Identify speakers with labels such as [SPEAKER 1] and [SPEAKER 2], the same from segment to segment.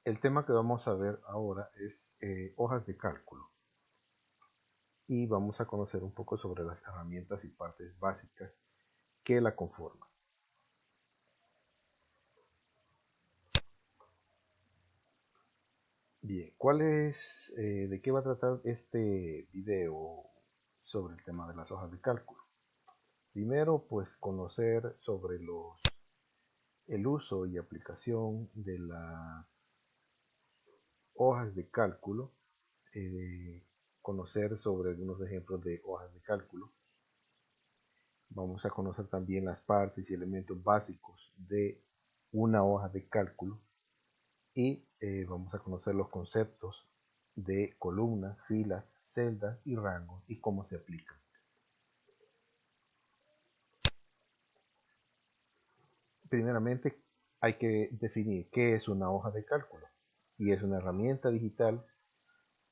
[SPEAKER 1] El tema que vamos a ver ahora es hojas de cálculo y vamos a conocer un poco sobre las herramientas y partes básicas que la conforman. Bien, ¿de qué va a tratar este video sobre el tema de las hojas de cálculo? Primero, pues conocer sobre el uso y aplicación de las hojas de cálculo, eh, conocer sobre algunos ejemplos de hojas de cálculo. Vamos a conocer también las partes y elementos básicos de una hoja de cálculo y vamos a conocer los conceptos de columnas, filas, celdas y rangos y cómo se aplican. Primeramente hay que definir qué es una hoja de cálculo y es una herramienta digital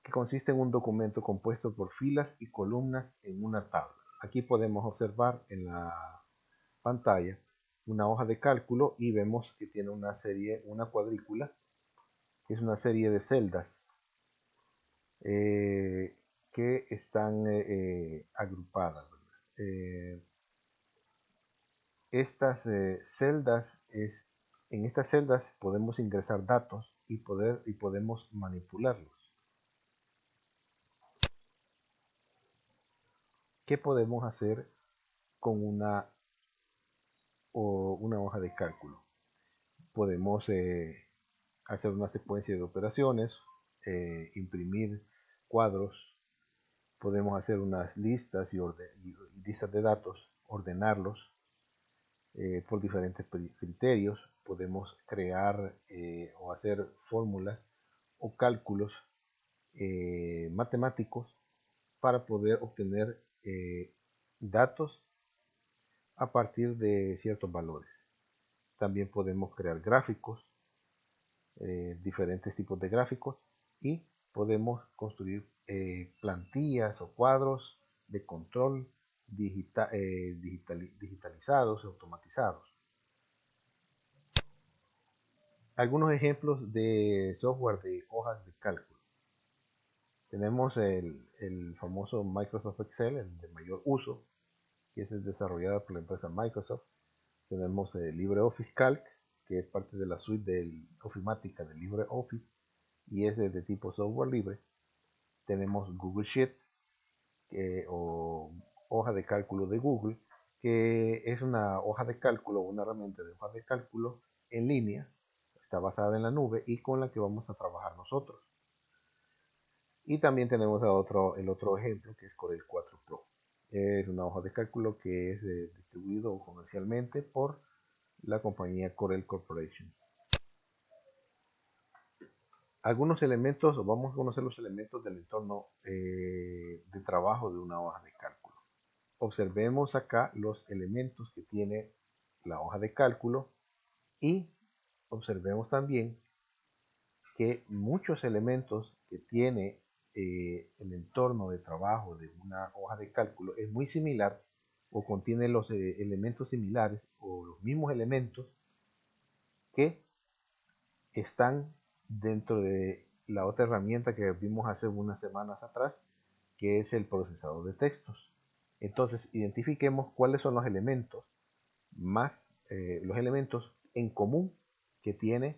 [SPEAKER 1] que consiste en un documento compuesto por filas y columnas en una tabla. Aquí podemos observar en la pantalla una hoja de cálculo y vemos que tiene una cuadrícula, que es una serie de celdas eh, que están agrupadas. Eh, en estas celdas podemos ingresar datos y podemos manipularlos. ¿Qué podemos hacer con una hoja de cálculo? Podemos hacer una secuencia de operaciones, imprimir cuadros, podemos hacer unas listas y listas de datos, ordenarlos por diferentes criterios, podemos crear o hacer fórmulas o cálculos matemáticos para poder obtener datos a partir de ciertos valores. También podemos crear gráficos, diferentes tipos de gráficos y podemos construir plantillas o cuadros de control digitalizados, automatizados. Algunos ejemplos de software de hojas de cálculo. Tenemos el famoso Microsoft Excel, el de mayor uso, que es el desarrollado por la empresa Microsoft. Tenemos LibreOffice Calc, que es parte de la suite ofimática de LibreOffice y es de tipo software libre. Tenemos Google Sheet o hoja de cálculo de Google, que es una hoja de cálculo, una herramienta de hoja de cálculo en línea, está basada en la nube y con la que vamos a trabajar nosotros. Y también tenemos el otro ejemplo que es Corel 4 Pro. Es una hoja de cálculo que es distribuido comercialmente por la compañía Corel Corporation. Algunos elementos, vamos a conocer los elementos del entorno de trabajo de una hoja de cálculo. Observemos acá los elementos que tiene la hoja de cálculo y observemos también que muchos elementos que tiene el entorno de trabajo de una hoja de cálculo es muy similar o contiene los elementos similares o los mismos elementos que están dentro de la otra herramienta que vimos hace unas semanas atrás, que es el procesador de textos. Entonces, identifiquemos cuáles son los elementos en común que tiene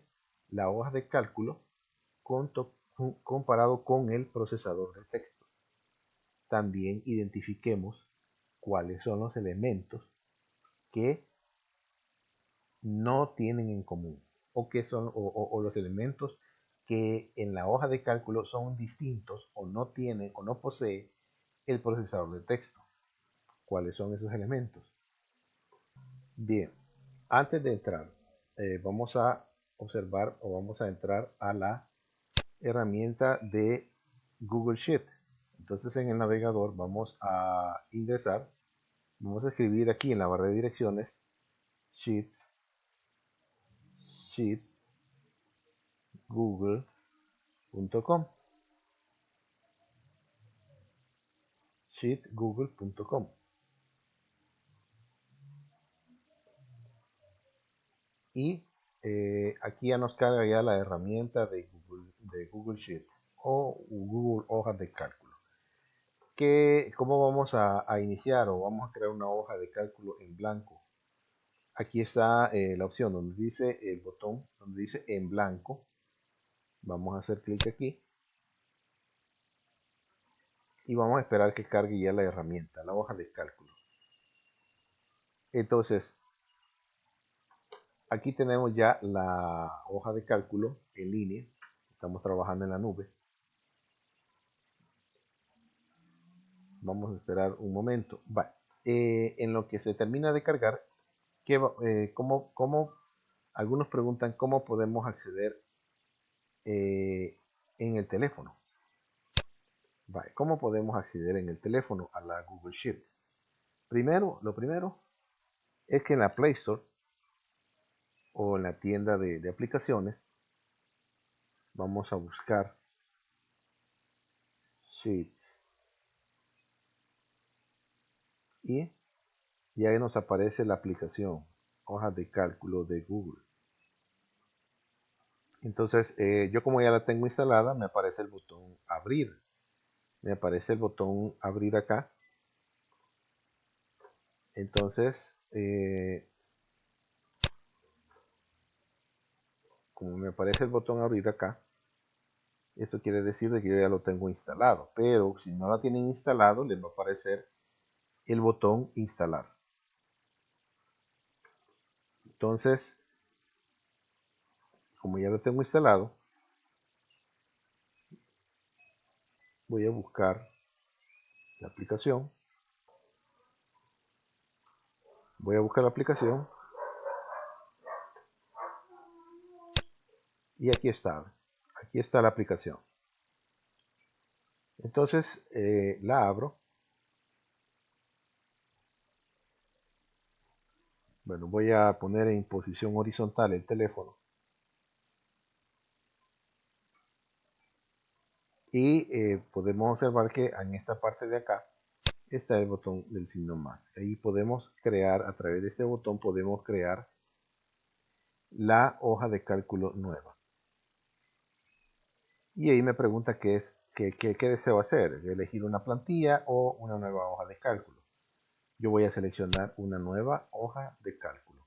[SPEAKER 1] la hoja de cálculo comparado con el procesador de texto. También identifiquemos cuáles son los elementos que no tienen en común o los elementos que en la hoja de cálculo son distintos o no tienen o no posee el procesador de texto. ¿Cuáles son esos elementos? Bien, antes de entrar, vamos a observar o vamos a entrar a la herramienta de Google Sheet. Entonces en el navegador vamos a ingresar, vamos a escribir aquí en la barra de direcciones sheets google.com sheetgoogle.com y aquí ya nos carga ya la herramienta de Google Sheet o Google Hojas de Cálculo. ¿Cómo vamos a iniciar o vamos a crear una hoja de cálculo en blanco? Aquí está la opción donde dice el botón, donde dice en blanco. Vamos a hacer clic aquí y vamos a esperar que cargue ya la herramienta, la hoja de cálculo. Entonces, aquí tenemos ya la hoja de cálculo en línea. Estamos trabajando en la nube. Vamos a esperar un momento. En lo que se termina de cargar, algunos preguntan cómo podemos acceder en el teléfono. ¿Cómo podemos acceder en el teléfono a la Google Sheet? Lo primero es que en la Play Store o en la tienda de aplicaciones vamos a buscar Sheets y ya nos aparece la aplicación hojas de cálculo de Google. Entonces yo como ya la tengo instalada, me aparece el botón abrir. Me aparece el botón abrir acá. Entonces como me aparece el botón abrir acá, esto quiere decir que yo ya lo tengo instalado. Pero si no la tienen instalado, les va a aparecer el botón instalar. Entonces, como ya lo tengo instalado, voy a buscar la aplicación. Voy a buscar la aplicación. Y aquí está. Aquí está la aplicación. Entonces, la abro. Bueno, voy a poner en posición horizontal el teléfono. Y podemos observar que en esta parte de acá está el botón del signo más. Ahí podemos crear, a través de este botón, podemos crear la hoja de cálculo nueva. Y ahí me pregunta qué deseo hacer, elegir una plantilla o una nueva hoja de cálculo. Yo voy a seleccionar una nueva hoja de cálculo.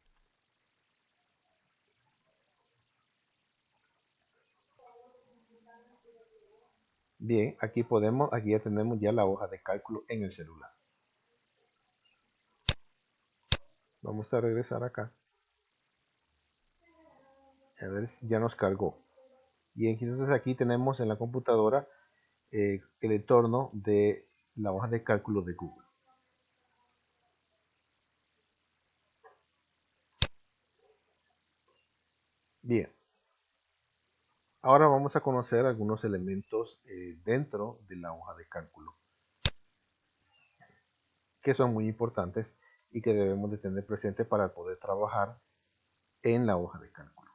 [SPEAKER 1] Bien, aquí ya tenemos ya la hoja de cálculo en el celular. Vamos a regresar acá. A ver si ya nos cargó. Y entonces aquí tenemos en la computadora el entorno de la hoja de cálculo de Google. Bien, ahora vamos a conocer algunos elementos dentro de la hoja de cálculo que son muy importantes y que debemos de tener presente para poder trabajar en la hoja de cálculo.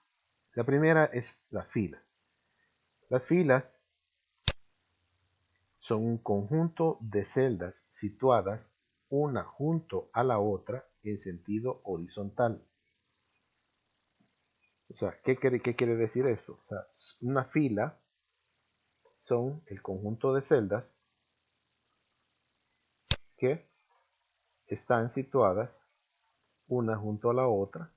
[SPEAKER 1] La primera es las filas. Las filas son un conjunto de celdas situadas una junto a la otra en sentido horizontal. O sea, ¿qué quiere decir esto? O sea, una fila son el conjunto de celdas que están situadas una junto a la otra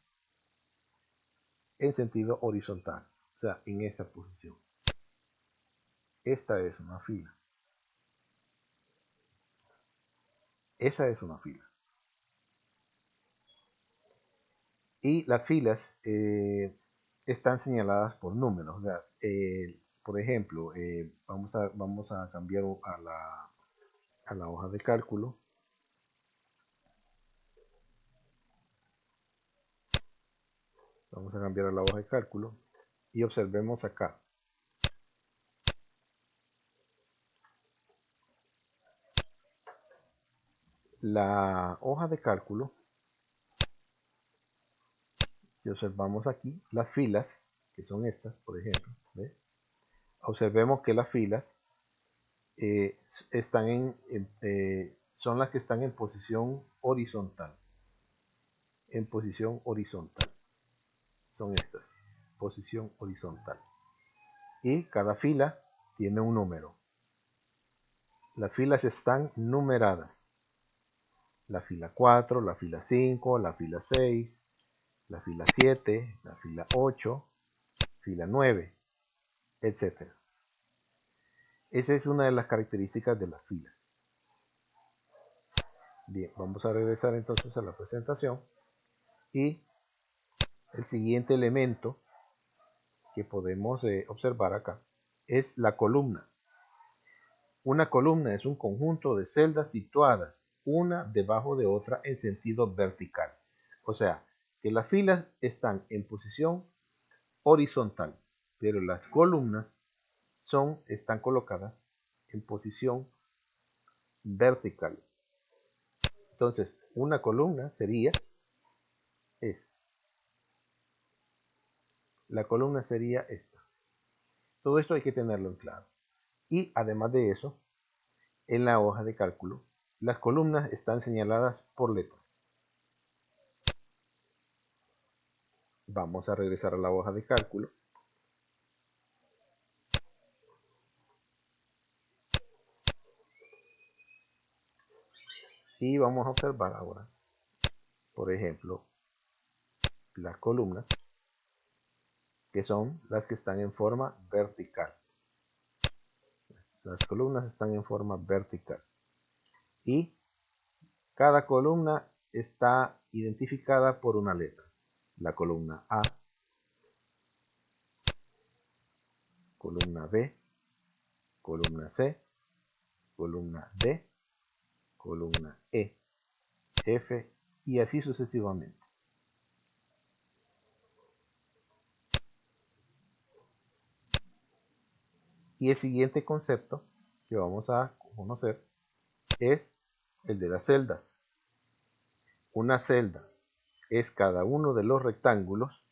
[SPEAKER 1] en sentido horizontal. O sea, en esa posición. Esta es una fila. Esa es una fila. Y las filas están señaladas por números. Por ejemplo, vamos a cambiar a la hoja de cálculo. Vamos a cambiar a la hoja de cálculo y observemos acá. La hoja de cálculo, si observamos aquí, las filas, que son estas, por ejemplo, ¿ve? Observemos que las filas son las que están en posición horizontal. En posición horizontal. Son estas. posición horizontal. Y cada fila tiene un número. Las filas están numeradas. La fila 4, la fila 5, la fila 6, la fila 7, la fila 8, fila 9, etc. Esa es una de las características de las filas. Bien, vamos a regresar entonces a la presentación. Y el siguiente elemento que podemos observar acá es la columna. Una columna es un conjunto de celdas situadas una debajo de otra en sentido vertical. O sea, que las filas están en posición horizontal, pero las columnas están colocadas en posición vertical. Entonces, una columna sería la columna sería esta. Todo esto hay que tenerlo en claro. Y además de eso, en la hoja de cálculo, las columnas están señaladas por letras. Vamos a regresar a la hoja de cálculo. Y vamos a observar ahora, por ejemplo, las columnas, que son las que están en forma vertical. Las columnas están en forma vertical. Y cada columna está identificada por una letra. La columna A, columna B, columna C, columna D, columna E, F y así sucesivamente. Y el siguiente concepto que vamos a conocer es el de las celdas. Una celda es cada uno de los rectángulos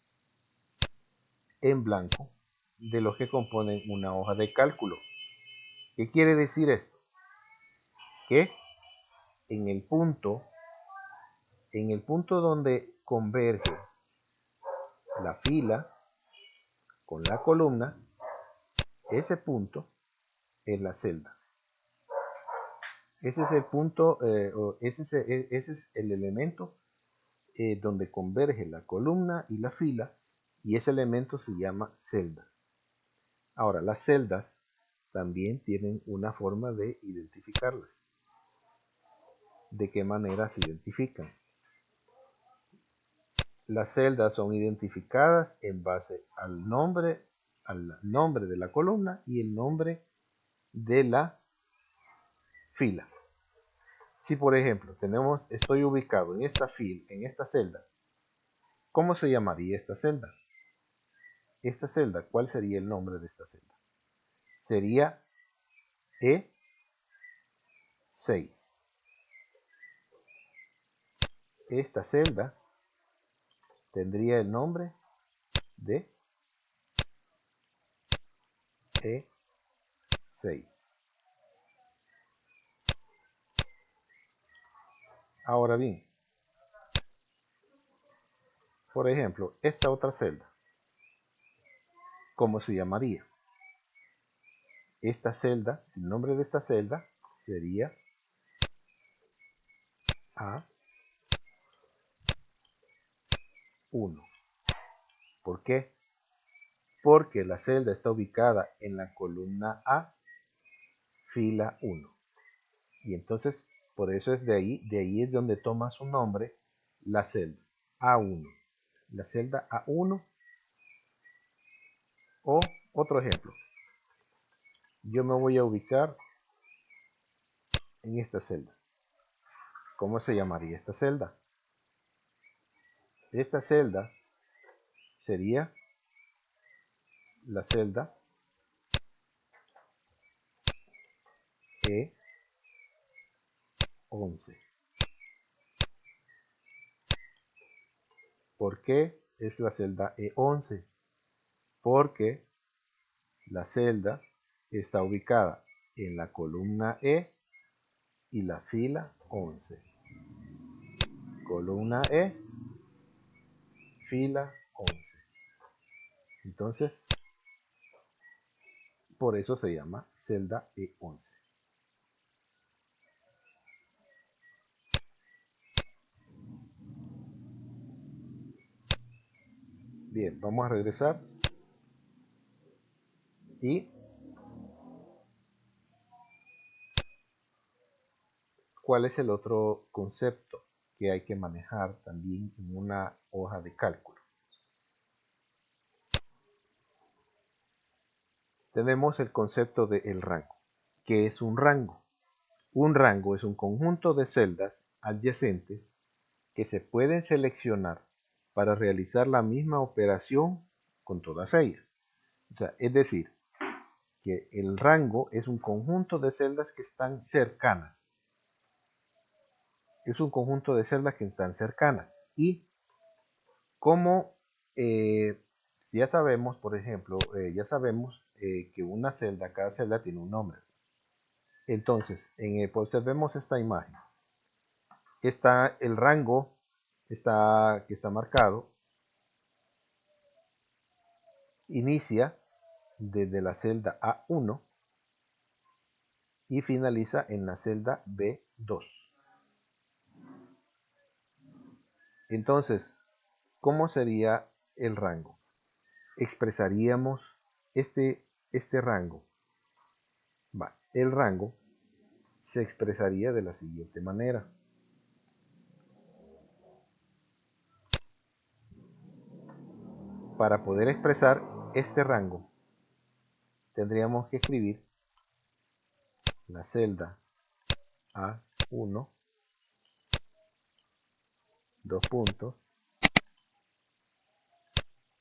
[SPEAKER 1] en blanco de los que componen una hoja de cálculo. ¿Qué quiere decir esto? Que en el punto donde converge la fila con la columna, ese punto es la celda. Ese es el punto, ese es el elemento donde converge la columna y la fila, y ese elemento se llama celda. Ahora, las celdas también tienen una forma de identificarlas. ¿De qué manera se identifican? Las celdas son identificadas en base al nombre de la columna y el nombre de la fila. Si por ejemplo estoy ubicado en esta celda, ¿cómo se llamaría esta celda? Esta celda, ¿cuál sería el nombre de esta celda? Sería E6. Esta celda tendría el nombre de E6. Ahora bien, por ejemplo, esta otra celda, ¿cómo se llamaría? Esta celda, el nombre de esta celda sería A1. ¿Por qué? Porque la celda está ubicada en la columna A, fila 1. Y entonces, por eso es de ahí es donde toma su nombre la celda A1. La celda A1. O otro ejemplo, yo me voy a ubicar en esta celda. ¿Cómo se llamaría esta celda? Esta celda sería la celda E11. ¿Por qué es la celda E11? Porque la celda está ubicada en la columna E y la fila 11. Columna E, fila 11. Entonces, por eso se llama celda E11. Bien, vamos a regresar y ¿cuál es el otro concepto que hay que manejar también en una hoja de cálculo? Tenemos el concepto de el rango. ¿Qué es un rango? Un rango es un conjunto de celdas adyacentes que se pueden seleccionar para realizar la misma operación con todas ellas. O sea, es decir, que el rango es un conjunto de celdas que están cercanas. Es un conjunto de celdas que están cercanas. Y como si ya sabemos, por ejemplo, ya sabemos que una celda, cada celda tiene un nombre. Entonces, observemos esta imagen. Está el rango que está marcado, inicia desde la celda A1 y finaliza en la celda B2. Entonces, ¿cómo sería el rango? Expresaríamos este rango. El rango se expresaría de la siguiente manera. Para poder expresar este rango, tendríamos que escribir la celda A1, dos puntos,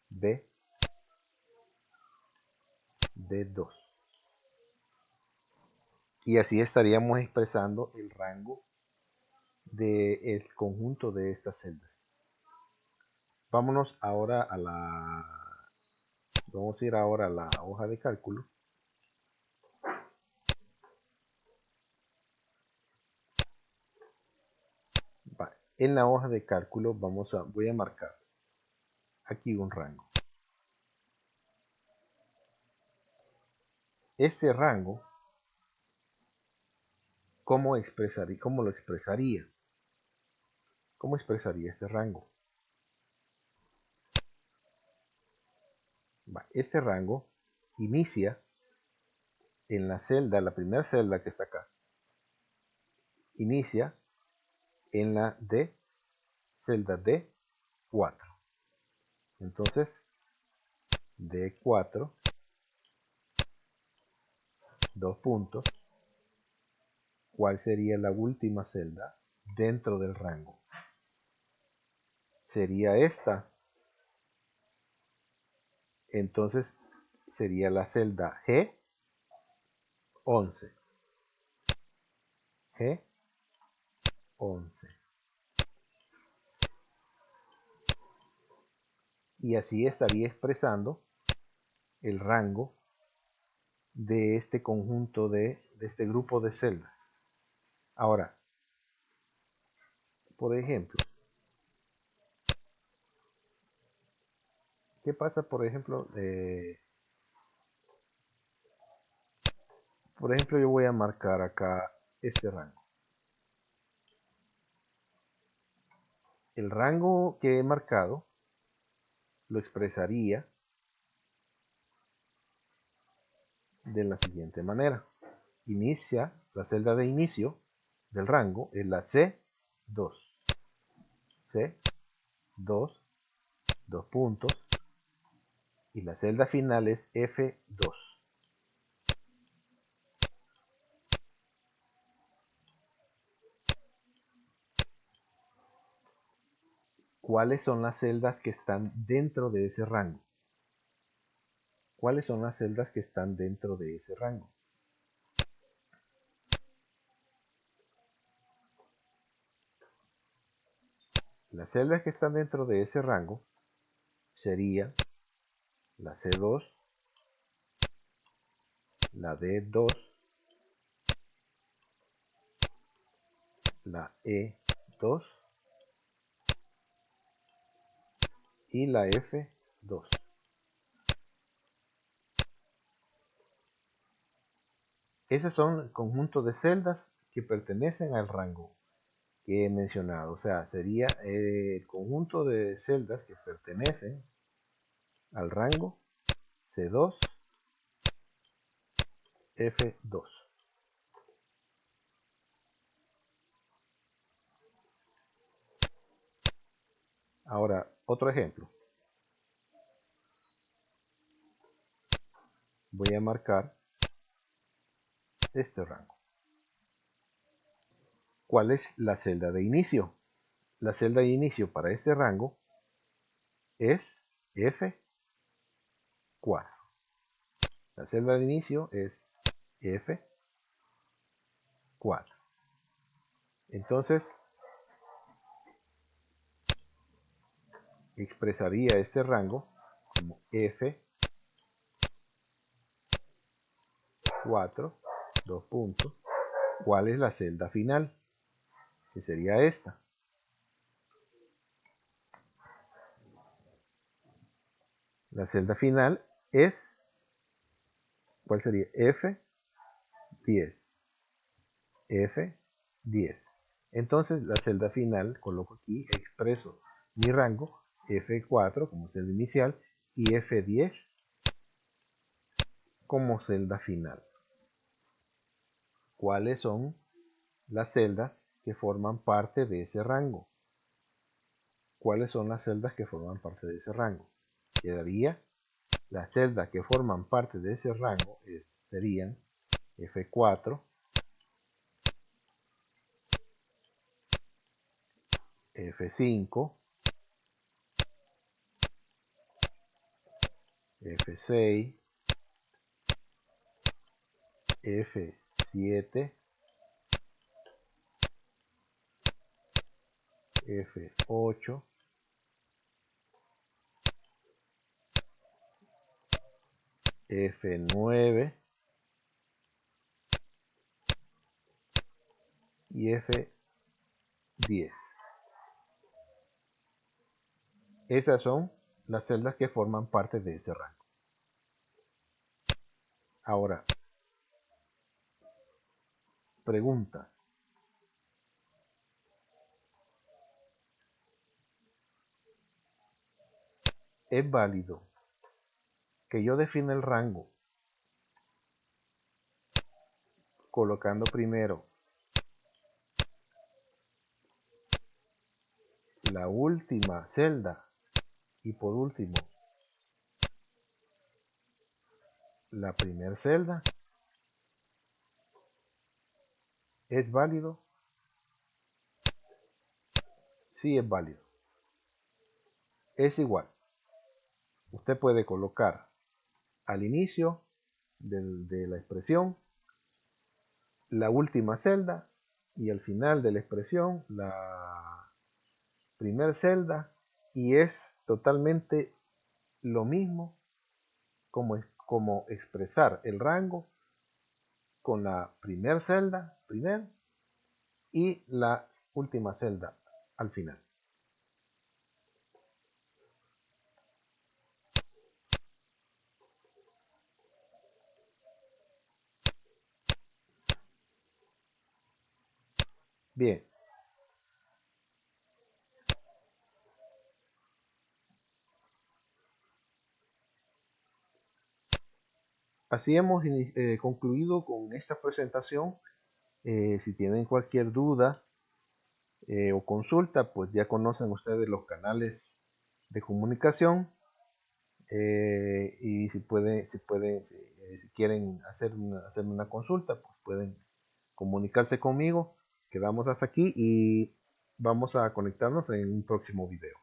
[SPEAKER 1] B, D2. Y así estaríamos expresando el rango del conjunto de estas celdas. Vámonos ahora vamos a ir ahora a la hoja de cálculo. En la hoja de cálculo voy a marcar aquí un rango. Este rango, ¿cómo lo expresaría? ¿Cómo expresaría este rango? Este rango inicia en la primera celda que está acá. Inicia en la celda D4. Entonces, D4, dos puntos. ¿Cuál sería la última celda dentro del rango? Sería esta. Entonces, sería la celda G11. G11. Y así estaría expresando el rango de este conjunto de este grupo de celdas. Ahora, por ejemplo, ¿qué pasa, por ejemplo? Por ejemplo, yo voy a marcar acá este rango. El rango que he marcado lo expresaría de la siguiente manera. Inicia, la celda de inicio del rango es la C2. C2, dos puntos, y la celda final es F2. ¿Cuáles son las celdas que están dentro de ese rango? ¿Cuáles son las celdas que están dentro de ese rango? Las celdas que están dentro de ese rango sería la C2, la D2, la E2 y la F2. Esos son conjuntos de celdas que pertenecen al rango que he mencionado. O sea, sería el conjunto de celdas que pertenecen al rango C2, F2. Ahora, otro ejemplo. Voy a marcar este rango. ¿Cuál es la celda de inicio? La celda de inicio para este rango es F4. La celda de inicio es F4. Entonces, expresaría este rango como F4, dos puntos. ¿Cuál es la celda final? Que sería esta. La celda final es, ¿cuál sería? F10. F10. Entonces la celda final, coloco aquí, expreso mi rango F4 como celda inicial y F10 como celda final. ¿Cuáles son las celdas que forman parte de ese rango? ¿Cuáles son las celdas que forman parte de ese rango? Quedaría las celdas que forman parte de ese rango serían F4, F5, F6, F7, F8, F9 y F10. Esas son las celdas que forman parte de ese rango. Ahora, pregunta. ¿Es válido que yo defina el rango colocando primero la última celda y por último la primera celda? ¿Es válido? Sí, es válido. Es igual. Usted puede colocar al inicio de la expresión la última celda y al final de la expresión la primera celda, y es totalmente lo mismo como expresar el rango con la primera celda y la última celda al final. Bien, así hemos concluido con esta presentación. Si tienen cualquier duda o consulta, pues ya conocen ustedes los canales de comunicación. Y si quieren hacerme una consulta, pues pueden comunicarse conmigo. Quedamos hasta aquí y vamos a conectarnos en un próximo video.